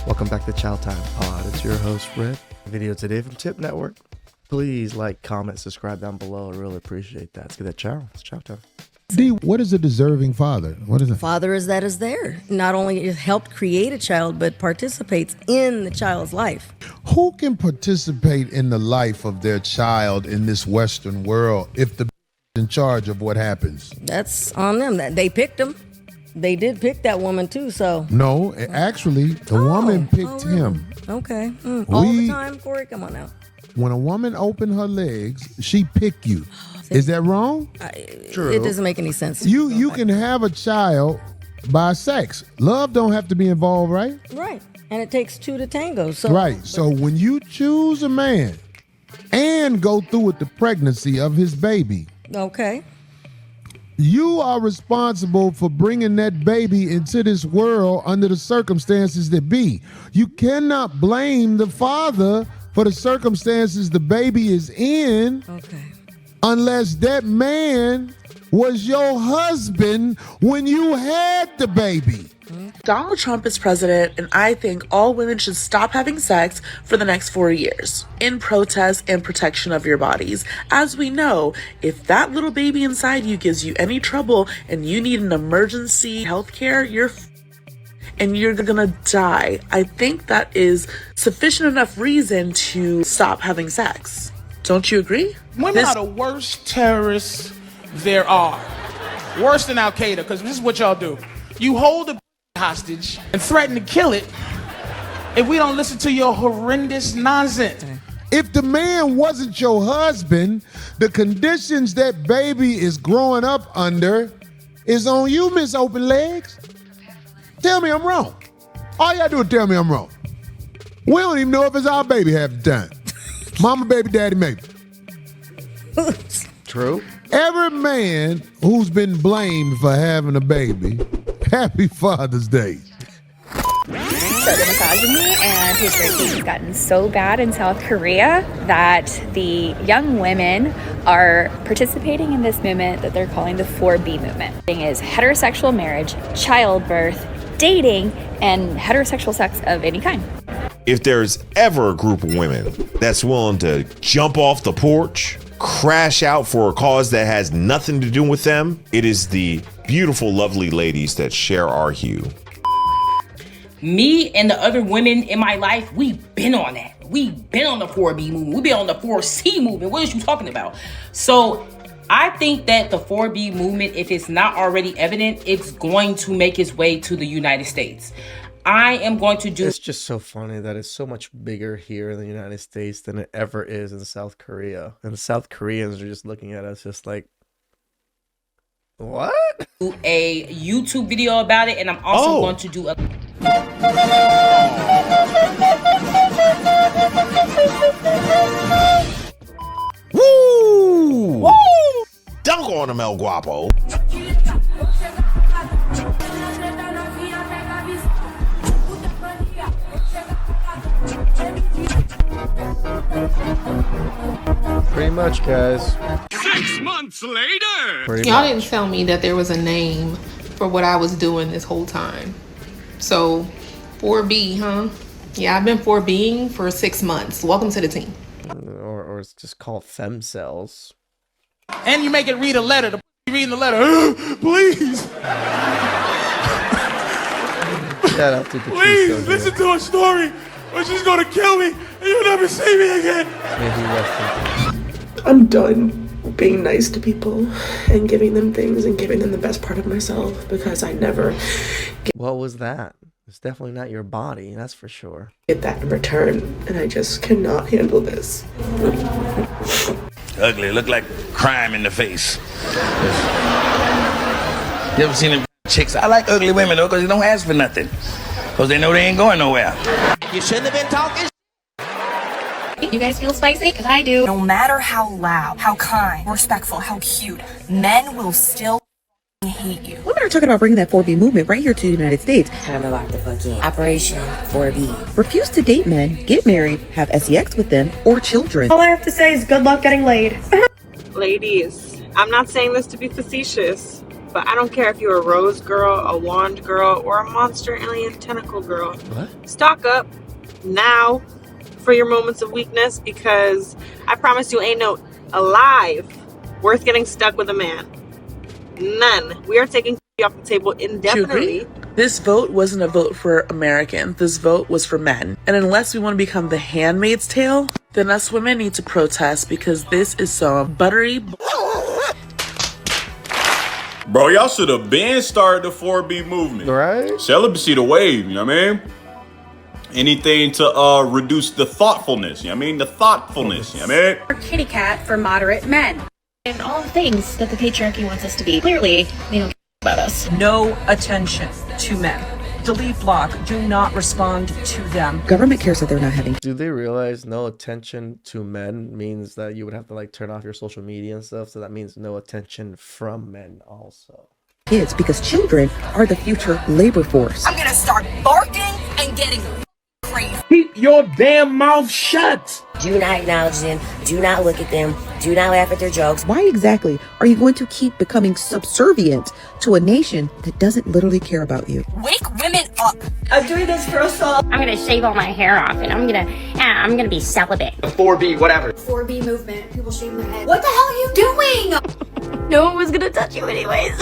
Welcome back to Chow Time Pod. It's your host, Red. Video today from Tip Network. Please like, comment, subscribe down below. I really appreciate that. Let's get that chow. It's chow time. D, what is a deserving father? What is it? Father is that is there. Not only helped create a child, but participates in the child's life. Who can participate in the life of their child in this Western world if the in charge of what happens? That's on them. They picked him. They did pick that woman too, so. No, actually, the woman picked him. Okay. All the time, Corey? Come on now. When a woman opened her legs, she picked you. Is that wrong? True. It doesn't make any sense. You can have a child by sex. Love don't have to be involved, right? Right. And it takes two to tango. So. Right. So when you choose a man and go through with the pregnancy of his baby, okay, you are responsible for bringing that baby into this world under the circumstances that be. You cannot blame the father for the circumstances the baby is in. Okay. Unless that man was your husband when you had the baby. Donald Trump is president, and I think all women should stop having sex for the next 4 years in protest and protection of your bodies. As we know, if that little baby inside you gives you any trouble and you need an emergency health care, and you're gonna die. I think that is sufficient enough reason to stop having sex. Don't you agree? Women are the worst terrorists there are. Worse than Al-Qaeda, because this is what y'all do. You hold a hostage and threaten to kill it if we don't listen to your horrendous nonsense. If the man wasn't your husband, the conditions that baby is growing up under is on you, Miss Open Legs. Tell me I'm wrong. All y'all do is tell me I'm wrong. We don't even know if it's our baby half the time. Mama, baby, daddy, maybe. True. Every man who's been blamed for having a baby, happy Father's Day. So the misogyny and patriarchy has gotten so bad in South Korea that the young women are participating in this movement that they're calling the 4B movement. The thing is heterosexual marriage, childbirth, dating, and heterosexual sex of any kind. If there's ever a group of women that's willing to jump off the porch, crash out for a cause that has nothing to do with them, it is the beautiful, lovely ladies that share our hue. Me and the other women in my life, we've been on that. We've been on the 4B movement. We've been on the 4C movement. What is you talking about? So I think that the 4B movement, if it's not already evident, it's going to make its way to the United States. I am going to do... It's just so funny that it's so much bigger here in the United States than it ever is in South Korea. And the South Koreans are just looking at us just like, what? Do a YouTube video about it, and I'm also going to do a... Woo! Woo! Dunk on him, El Guapo. Pretty much, guys. 6 months later! Y'all didn't tell me that there was a name for what I was doing this whole time. So, 4B, huh? Yeah, I've been 4Bing for 6 months. Welcome to the team. Or it's just called femcells. And you make it read a letter. The reading the letter, please. Shout out to the Please listen to a story or she's gonna kill me and you'll never see me again. Maybe rest in peace. I'm done being nice to people and giving them things and giving them the best part of myself because I never What was that? It's definitely not your body, that's for sure. get that in return, and I just cannot handle this. Ugly, look like crime in the face. You ever seen them chicks? I like ugly women though, because they don't ask for nothing. Because they know they ain't going nowhere. You shouldn't have been talking. You guys feel spicy? Because I do. No matter how loud, how kind, respectful, how cute, men will still hate you. Women are talking about bringing that 4B movement right here to the United States. Time to lock the fuck in. Operation 4B. Refuse to date men, get married, have sex with them, or children. All I have to say is good luck getting laid. Ladies, I'm not saying this to be facetious, but I don't care if you're a rose girl, a wand girl, or a monster alien tentacle girl. What? Stock up now for your moments of weakness, because I promise you ain't no alive worth getting stuck with a man. None. We are taking off the table indefinitely. This vote wasn't a vote for Americans. This vote was for men. And unless we want to become the Handmaid's Tale, then us women need to protest, because this is some buttery. Bro, y'all should have been started the 4B movement. Right? Celibacy the wave, you know what I mean? Anything to reduce the thoughtfulness, you know what I mean? The thoughtfulness, you know what I mean? Or kitty cat for moderate men. And all the things that the patriarchy wants us to be. Clearly, they don't care about us. No attention to men. Delete block. Do not respond to them. Government cares that they're not having. Do they realize no attention to men means that you would have to like turn off your social media and stuff? So that means no attention from men also. Kids, because children are the future labor force. I'm gonna start barking and getting crazy. Keep your damn mouth shut. Do not acknowledge them. Do not look at them. Do not laugh at their jokes. Why exactly are you going to keep becoming subservient to a nation that doesn't literally care about you? Wake women up. I'm doing this for us all. I'm gonna shave all my hair off and I'm gonna be celibate. 4B, whatever. 4B movement. People shave their head. What the hell are you doing? No one was gonna touch you anyways.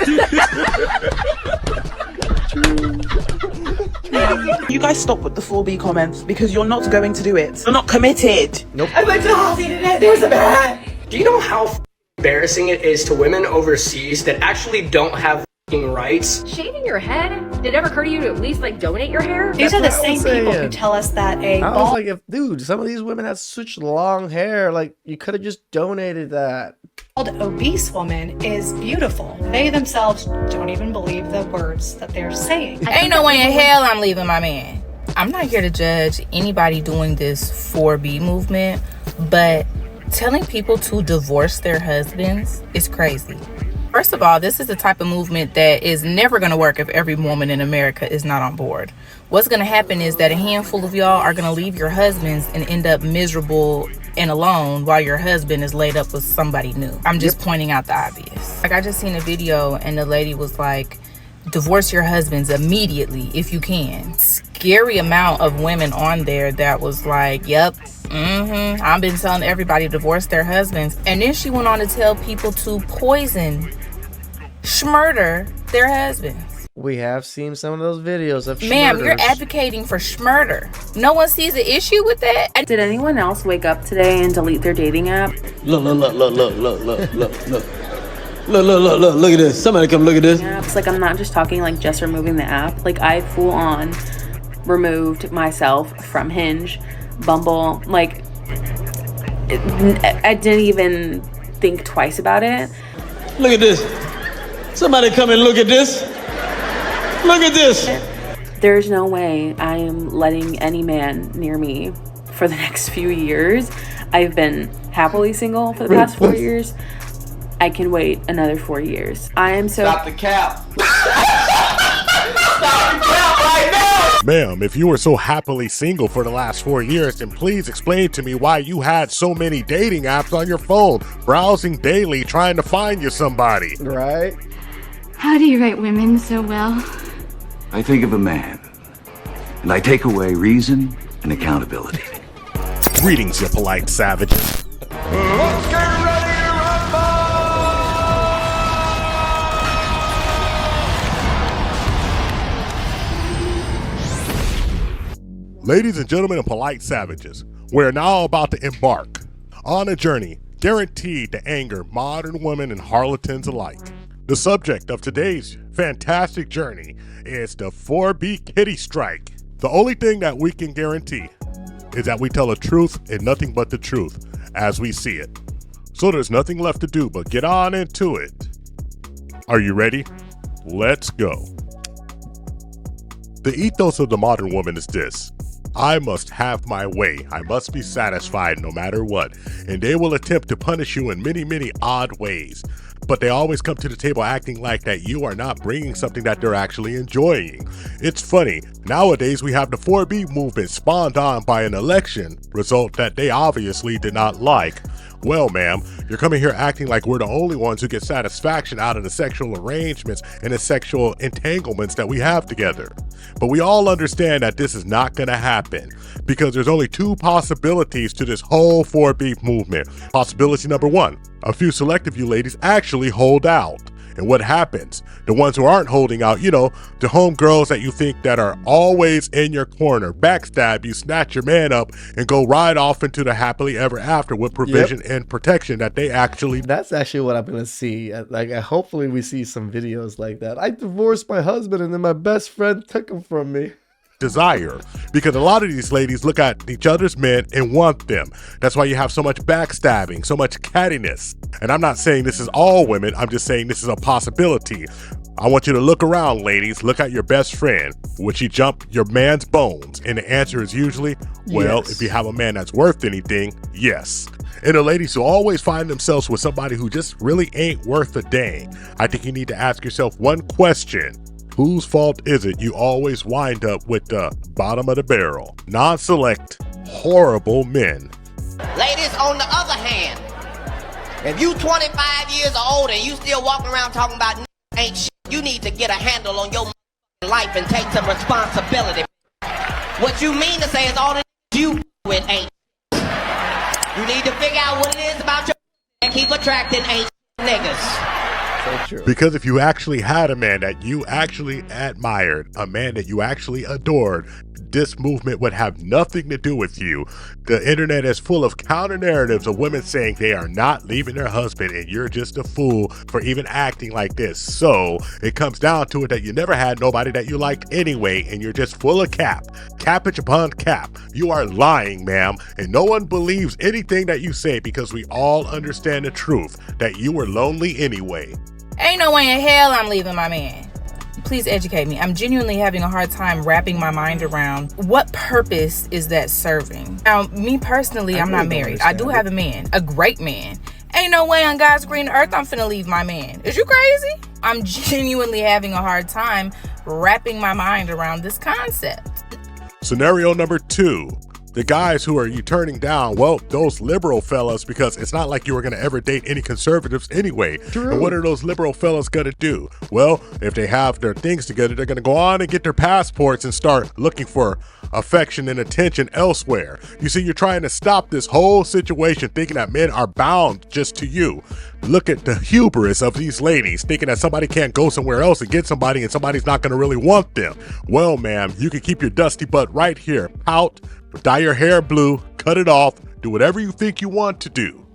You guys stop with the 4B comments, because you're not going to do it. You're not committed. Nope. I went to Halsey today. There's a bat. Do you know how embarrassing it is to women overseas that actually don't have rights? Shaving your head? Did it ever occur to you to at least like donate your hair? These are the same people who tell us that a I was bald like, dude, some of these women have such long hair. Like, you could have just donated that. obese woman is beautiful. They themselves don't even believe the words that they're saying. Ain't no way in hell I'm leaving my man. I'm not here to judge anybody doing this 4B movement, but telling people to divorce their husbands is crazy. First of all, this is the type of movement that is never going to work if every woman in America is not on board. What's going to happen is that a handful of y'all are going to leave your husbands and end up miserable and alone while your husband is laid up with somebody new. I'm just pointing out the obvious. Like, I just seen a video and the lady was like, divorce your husbands immediately if you can. Scary amount of women on there that was like, yep, I've been telling everybody to divorce their husbands. And then she went on to tell people to poison, murder their husbands. We have seen some of those videos of Ma'am, schmurders. you're advocating for murder. No one sees an issue with that. Did anyone else wake up today and delete their dating app? Look at this. Somebody come look at this. Yeah, it's like I'm not just talking like just removing the app. Like I full on removed myself from Hinge, Bumble. Like I didn't even think twice about it. Look at this. Somebody come and look at this. Look at this. There's no way I am letting any man near me for the next few years. I've been happily single for the past 4 years. I can wait another 4 years. I am so... Stop the cap. Stop the cap right now. Ma'am, if you were so happily single for the last 4 years, then please explain to me why you had so many dating apps on your phone, browsing daily, trying to find you somebody. Right? How do you write women so well? I think of a man, and I take away reason and accountability. Greetings, you polite savages. Let's get ready to rumble! Ladies and gentlemen and polite savages, we're now about to embark on a journey guaranteed to anger modern women and harlequins alike. The subject of today's fantastic journey is the 4B kitty strike. The only thing that we can guarantee is that we tell the truth and nothing but the truth as we see it. So there's nothing left to do but get on into it. Are you ready? Let's go. The ethos of the modern woman is this: I must have my way. I must be satisfied no matter what. And they will attempt to punish you in many, many odd ways. But they always come to the table acting like that you are not bringing something that they're actually enjoying. It's funny, nowadays we have the 4B movement spawned on by an election result that they obviously did not like, Well, ma'am, you're coming here acting like we're the only ones who get satisfaction out of the sexual arrangements and the sexual entanglements that we have together. But we all understand that this is not going to happen because there's only two possibilities to this whole 4B movement. Possibility number one, a few select of you ladies actually hold out. And what happens? The ones who aren't holding out, you know, the homegirls that you think that are always in your corner, backstab you, snatch your man up, and go right off into the happily ever after with provision and protection that they actually. That's actually what I'm gonna see. Like, hopefully we see some videos like that. I divorced my husband and then my best friend took him from me. Desire, because a lot of these ladies look at each other's men and want them. That's why you have so much backstabbing, so much cattiness. And I'm not saying this is all women, I'm just saying this is a possibility. I want you to look around, ladies. Look at your best friend. Would she jump your man's bones? And the answer is usually, well, Yes. if you have a man that's worth anything, yes. And the ladies who always find themselves with somebody who just really ain't worth a dang, I think you need to ask yourself one question. Whose fault is it you always wind up with the bottom of the barrel? Non-select, horrible men. Ladies, on the other hand, if you 25 years old and you still walking around talking about ain't shit, you need to get a handle on your life and take some responsibility. What you mean to say is all the you with ain't shit. You need to figure out what it is about your and keep attracting ain't niggas. Because if you actually had a man that you actually admired, a man that you actually adored, this movement would have nothing to do with you. The internet is full of counter narratives of women saying they are not leaving their husband and you're just a fool for even acting like this. So it comes down to it that you never had nobody that you liked anyway and you're just full of cap. Cappage upon cap. You are lying, ma'am, and no one believes anything that you say because we all understand the truth that you were lonely anyway. Ain't no way in hell I'm leaving my man. Please educate me. I'm genuinely having a hard time wrapping my mind around what purpose is that serving. Now, me personally, I'm not married. I do have a man, a great man. Ain't no way on God's green earth I'm finna leave my man. Is you crazy? I'm genuinely having a hard time wrapping my mind around this concept. Scenario number two. The guys who are you turning down, well, those liberal fellas, because it's not like you were going to ever date any conservatives anyway. True. And what are those liberal fellas going to do? Well, if they have their things together, they're going to go on and get their passports and start looking for affection and attention elsewhere. You see, you're trying to stop this whole situation thinking that men are bound just to you. Look at the hubris of these ladies thinking that somebody can't go somewhere else and get somebody and somebody's not going to really want them. Well, ma'am, you can keep your dusty butt right here. Pout, dye your hair blue, cut it off, do whatever you think you want to do.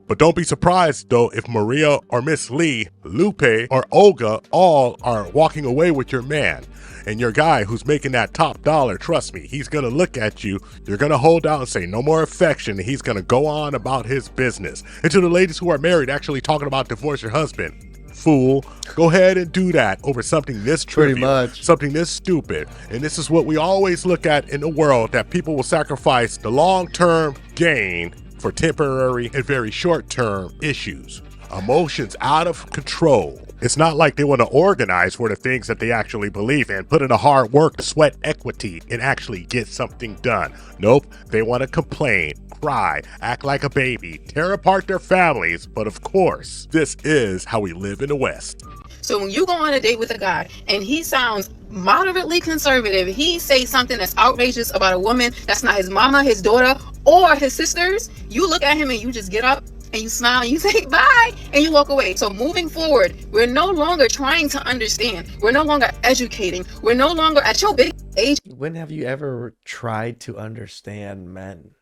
But don't be surprised, though, if Maria or Miss Lee, Lupe, or Olga all are walking away with your man. And your guy who's making that top dollar, trust me, he's going to look at you, you're going to hold out and say no more affection, and he's going to go on about his business. And to the ladies who are married actually talking about divorce your husband, fool, go ahead and do that over something this trivial, something this stupid. And this is what we always look at in the world, that people will sacrifice the long-term gain for temporary and very short-term issues. Emotions out of control. It's not like they want to organize for the things that they actually believe in, put in the hard work, sweat equity, and actually get something done. Nope, they want to complain, cry, act like a baby, tear apart their families, but of course, this is how we live in the West. So when you go on a date with a guy and he sounds moderately conservative, he says something that's outrageous about a woman that's not his mama, his daughter, or his sisters, you look at him and you just get up and you smile and you say bye and you walk away. So moving forward, we're no longer trying to understand. We're no longer educating. We're no longer at your big age. When have you ever tried to understand men?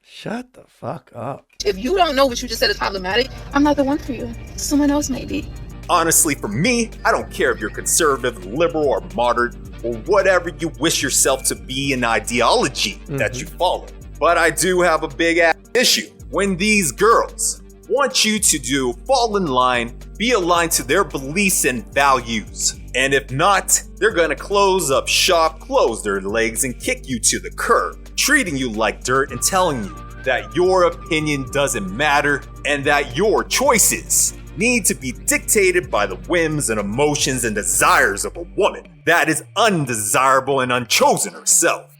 Shut the fuck up. If you don't know what you just said is problematic, I'm not the one for you. Someone else may be. Honestly, for me, I don't care if you're conservative, liberal, or moderate, or whatever you wish yourself to be in ideology that you follow. But I do have a big ass issue. When these girls want you to fall in line, be aligned to their beliefs and values. And if not, they're gonna close up shop, close their legs, and kick you to the curb, treating you like dirt and telling you that your opinion doesn't matter and that your choices need to be dictated by the whims and emotions and desires of a woman that is undesirable and unchosen herself.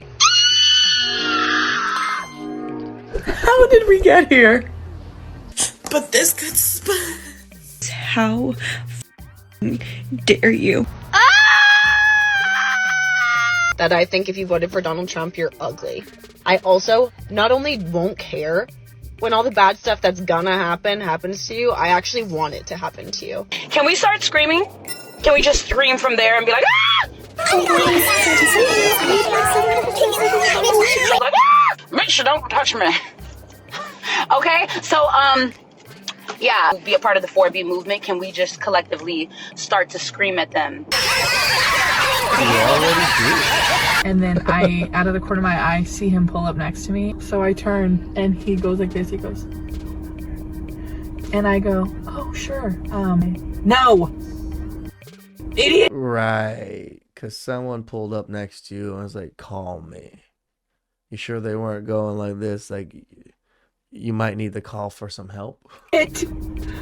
How did we get here? But this could how dare you? That I think if you voted for Donald Trump, you're ugly. I also not only won't care when all the bad stuff that's gonna happen happens to you, I actually want it to happen to you. Can we start screaming? Can we just scream from there and be like, ah! Like, ah! Bitch, don't touch me. Okay, so, yeah, be a part of the 4B movement. Can we just collectively start to scream at them? And then I, out of the corner of my eye, see him pull up next to me. So I turn and he goes like this, he goes. And I go, oh, sure. No. Idiot. Right. Because someone pulled up next to you and was like, call me. You sure they weren't going like this? Like, you might need to call for some help. I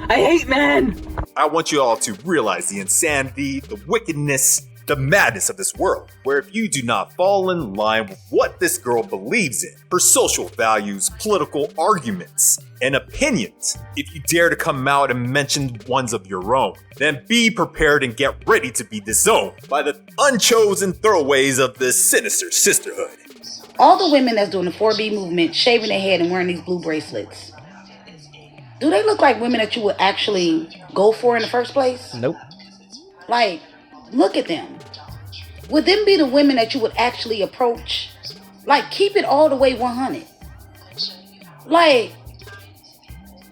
hate men. I want you all to realize the insanity, the wickedness, the madness of this world, where if you do not fall in line with what this girl believes in, her social values, political arguments, and opinions, if you dare to come out and mention ones of your own, then be prepared and get ready to be disowned by the unchosen throwaways of this sinister sisterhood. All the women that's doing the 4B movement, shaving their head and wearing these blue bracelets, do they look like women that you would actually go for in the first place? Nope. Like, look at them. Would them be the women that you would actually approach? Like, keep it all the way 100. Like,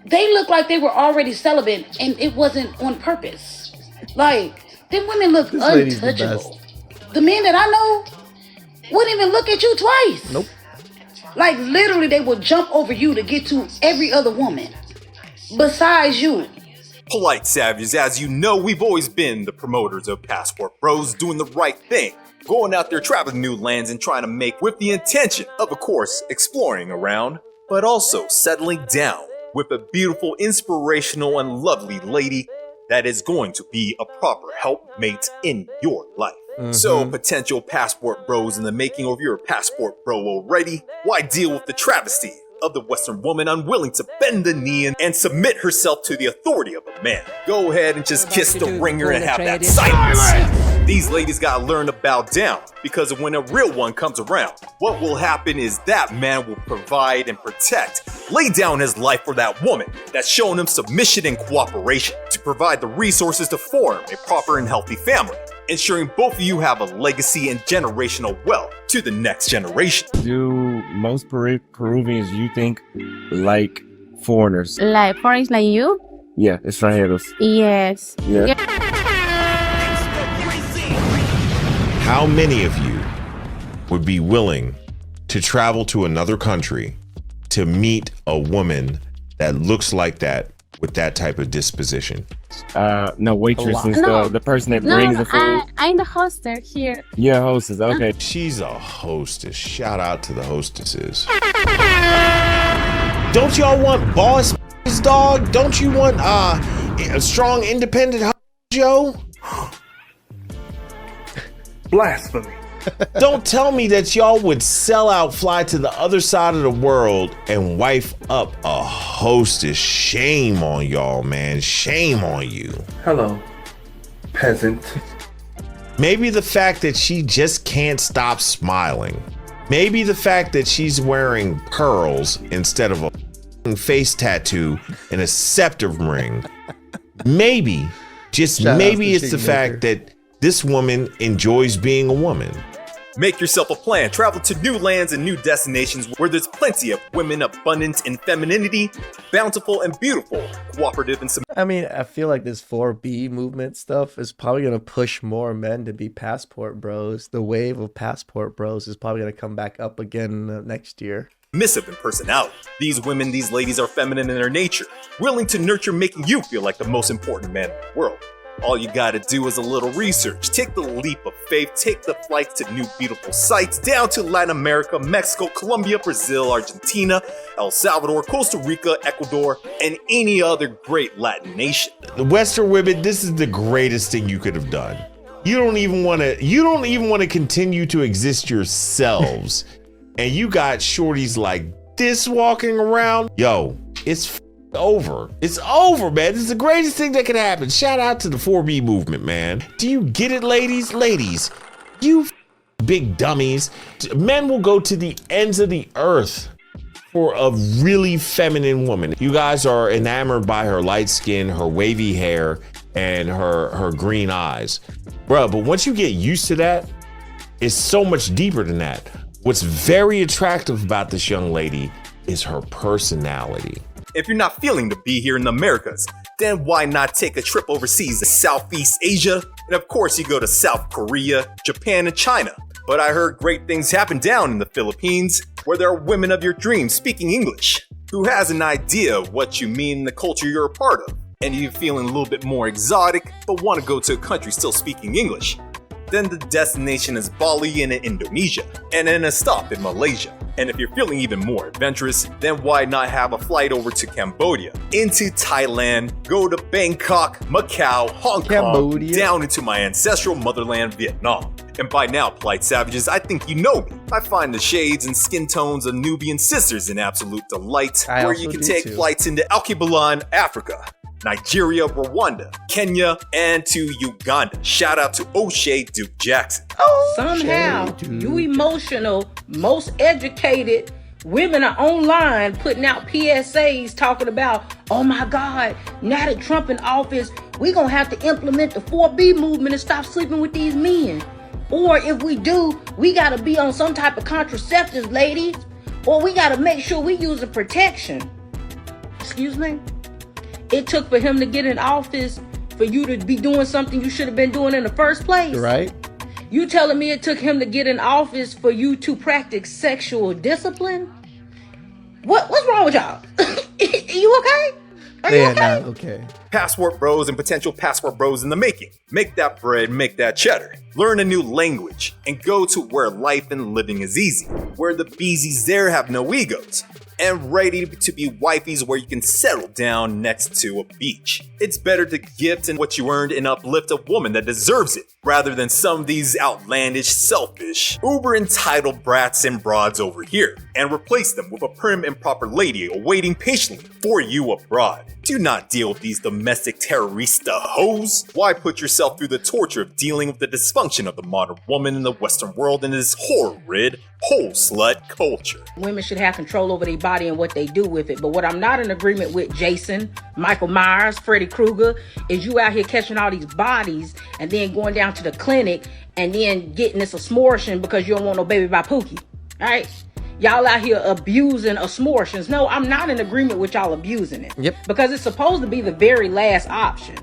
they look like they were already celibate and it wasn't on purpose. Like, them women look untouchable. The men that I know wouldn't even look at you twice. Nope. Like, literally, they would jump over you to get to every other woman besides you. Polite savages, as you know, we've always been the promoters of Passport Bros, doing the right thing, going out there traveling new lands and trying to make with the intention of course, exploring around, but also settling down with a beautiful, inspirational, and lovely lady that is going to be a proper helpmate in your life. So, potential Passport Bros in the making, or if you're a Passport Bro already, why deal with the travesty of the Western woman unwilling to bend the knee and submit herself to the authority of a man? Go ahead and just kiss the ringer and have that silence. These ladies gotta learn to bow down, because when a real one comes around, what will happen is that man will provide and protect, lay down his life for that woman that's showing him submission and cooperation to provide the resources to form a proper and healthy family, ensuring both of you have a legacy and generational wealth to the next generation. Do most Peruvians you think like foreigners? Like foreigners like you? Yeah, extranjeros. Yes. Yeah. How many of you would be willing to travel to another country to meet a woman that looks like that with that type of disposition? No, waitress and No. stuff. The person that brings the food. I'm the hostess here. Yeah, hostess. Okay. She's a hostess. Shout out to the hostesses. Don't y'all want boss dog? Don't you want a strong independent Joe? Blasphemy. Don't tell me that y'all would sell out, fly to the other side of the world and wife up a hostess. Shame on y'all, man. Shame on you. Hello, peasant. Maybe the fact that she just can't stop smiling. Maybe the fact that she's wearing pearls instead of a face tattoo and a septum ring. Maybe, just maybe it's the fact that this woman enjoys being a woman. Make yourself a plan. Travel to new lands and new destinations where there's plenty of women abundant in femininity, bountiful and beautiful, cooperative and I mean, I feel like this 4B movement stuff is probably going to push more men to be Passport Bros. The wave of Passport Bros is probably going to come back up again next year. submissive in personality. These women, these ladies are feminine in their nature, willing to nurture, making you feel like the most important man in the world. All you gotta do is a little research. Take the leap of faith, take the flights to new beautiful sites, down to Latin America, Mexico, Colombia, Brazil, Argentina, El Salvador, Costa Rica, Ecuador, and any other great Latin nation. The Western women, this is the greatest thing you could have done. You don't even want to continue to exist yourselves. And you got shorties like this walking around. Yo, it's over. It's over, man. This is the greatest thing that could happen. Shout out to the 4B movement, man. Do you get it, ladies? Ladies, you big dummies. Men will go to the ends of the earth for a really feminine woman. You guys are enamored by her light skin, her wavy hair, and her green eyes. Bro, but once you get used to that, it's so much deeper than that. What's very attractive about this young lady is her personality. If you're not feeling to be here in the Americas, then why not take a trip overseas to Southeast Asia? And of course you go to South Korea, Japan, and China. But I heard great things happen down in the Philippines, where there are women of your dreams speaking English, who has an idea of what you mean in the culture you're a part of. And you're feeling a little bit more exotic, but want to go to a country still speaking English. Then the destination is Bali in Indonesia, and then a stop in Malaysia. And if you're feeling even more adventurous, then why not have a flight over to Cambodia, into Thailand, go to Bangkok, Macau, Hong Kong, down into my ancestral motherland, Vietnam. And by now, polite savages, I think you know me. I find the shades and skin tones of Nubian sisters an absolute delight, where you can take flights into Alkebulan, Africa, Nigeria, Rwanda, Kenya, and to Uganda. Shout out to O'Shea Duke Jackson. Somehow, you emotional, most educated women are online putting out PSAs talking about, oh my God, now that Trump in office, we're going to have to implement the 4B movement and stop sleeping with these men. Or if we do, we got to be on some type of contraceptives, ladies. Or we got to make sure we use a protection. Excuse me? It took for him to get in office for you to be doing something you should have been doing in the first place. Right. You telling me it took him to get in office for you to practice sexual discipline? What's wrong with y'all? You okay? Are you okay? Okay. Passport bros and potential passport bros in the making. Make that bread, make that cheddar. Learn a new language and go to where life and living is easy. Where the beezies there have no egos. And ready to be wifeys where you can settle down next to a beach. It's better to gift and what you earned and uplift a woman that deserves it, rather than some of these outlandish, selfish, uber entitled brats and broads over here, and replace them with a prim and proper lady awaiting patiently for you abroad. Do not deal with these domestic terrorista hoes. Why put yourself through the torture of dealing with the dysfunction of the modern woman in the Western world in this horrid, whole slut culture? Women should have control over their body and what they do with it. But what I'm not in agreement with, Jason, Michael Myers, Freddy Krueger, is you out here catching all these bodies and then going down to the clinic and then getting this asmortion because you don't want no baby by Pookie. All right? Y'all out here abusing asmortions. No, I'm not in agreement with y'all abusing it. Yep. Because it's supposed to be the very last option.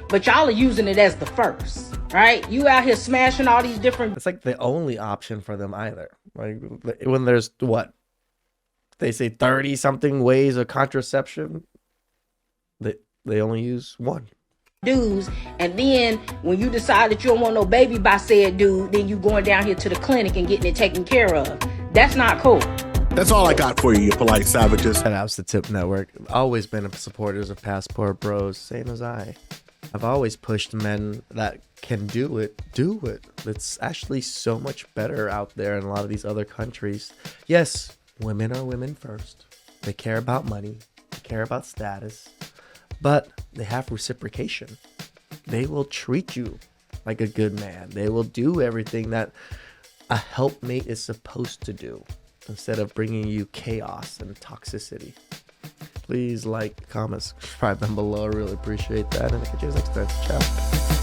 But y'all are using it as the first. Right? You out here smashing all these different... It's like the only option for them either. Like when there's what? They say 30 something ways of contraception. They only use one. Dudes, and then when you decide that you don't want no baby by said dude, then you going down here to the clinic and getting it taken care of. That's not cool. That's all I got for you, you polite savages. Shout out to Tip Network. Always been supporters of Passport Bros, same as I. I've always pushed men that can do it. It's actually so much better out there in a lot of these other countries. Yes, women are women first. They care about money. They care about status. But they have reciprocation. They will treat you like a good man. They will do everything that a helpmate is supposed to do instead of bringing you chaos and toxicity. Please like, comment, subscribe down below. I really appreciate that. And I'll catch you guys next time. Ciao.